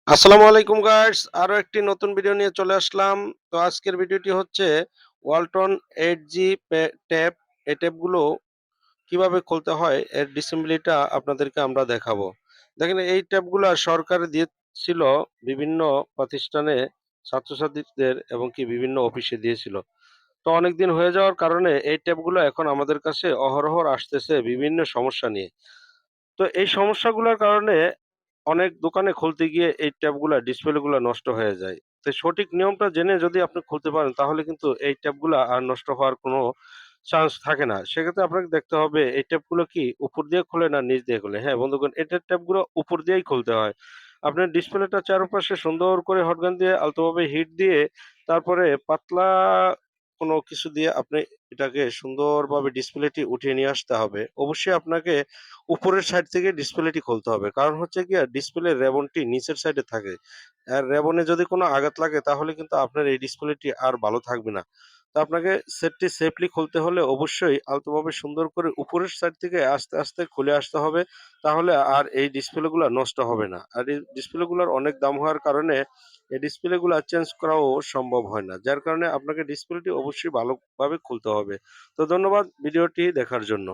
আসসালামু আলাইকুম গাইস, আরো একটি নতুন ভিডিও নিয়ে চলে আসলাম। তো আজকের ভিডিওটি হচ্ছে ওয়ালটন 8G ট্যাব। এই ট্যাবগুলো কিভাবে খুলতে হয় এর ডিসেম্বলিটা আপনাদেরকে আমরা দেখাবো। দেখেন, এই ট্যাবগুলো সরকার দিয়েছিল বিভিন্ন প্রতিষ্ঠানে, ছাত্রছাত্রীদের এবং কি বিভিন্ন অফিসে দিয়েছিল। তো অনেকদিন হয়ে যাওয়ার কারণে এই ট্যাবগুলো এখন আমাদের কাছে অহরহ আসতেছে বিভিন্ন সমস্যা নিয়ে। তো এই সমস্যাগুলোর কারণে অনেক দোকানে খুলতে গিয়ে এই ট্যাবগুলা ডিসপ্লেগুলা নষ্ট হয়ে যায়। তো সঠিক নিয়মটা জেনে যদি আপনি খুলতে পারেন তাহলে কিন্তু এই ট্যাবগুলা আর নষ্ট হওয়ার কোনো চান্স থাকে না। সেক্ষেত্রে আপনাকে দেখতে হবে এই ট্যাবগুলো কি উপর দিয়ে খোলে না নিচ দিয়ে খোলে। হ্যাঁ বন্ধুগণ, এটার ট্যাবগুলো উপর দিয়েই খুলতে হয়। আপনার ডিসপ্লেটা চারপাশে সুন্দর করে হটগান দিয়ে আলতোভাবে হিট দিয়ে তারপরে পাতলা কোনো কিছু দিয়ে আপনি এটাকে সুন্দরভাবে ডিসপ্লেটি উঠিয়ে নিয়ে আসতে হবে। অবশ্যই আপনাকে উপরের সাইড থেকে ডিসপ্লেটি খুলতে হবে। কারণ হচ্ছে গিয়ে ডিসপ্লের রেবনটি নিচের সাইডে থাকে। আর রেবনে যদি কোনো আঘাত লাগে তাহলে কিন্তু আপনার এই ডিসপ্লেটি আর ভালো থাকবে না। তো আপনাকে সেটটি সেফলি খুলতে হলে অবশ্যই আলতোভাবে সুন্দর করে উপরের সাইড থেকে আস্তে, আস্তে খুলে আসতে হবে। তাহলে আর এই ডিসপ্লেগুলা নষ্ট হবে না। আর এই ডিসপ্লেগুলার অনেক দাম হওয়ার কারণে এই ডিসপ্লেগুলা চেঞ্জ করাও সম্ভব হয় না। যার কারণে আপনাকে ডিসপ্লেটি অবশ্যই ভালোভাবে খুলতে হবে। তো ধন্যবাদ ভিডিওটি দেখার জন্য।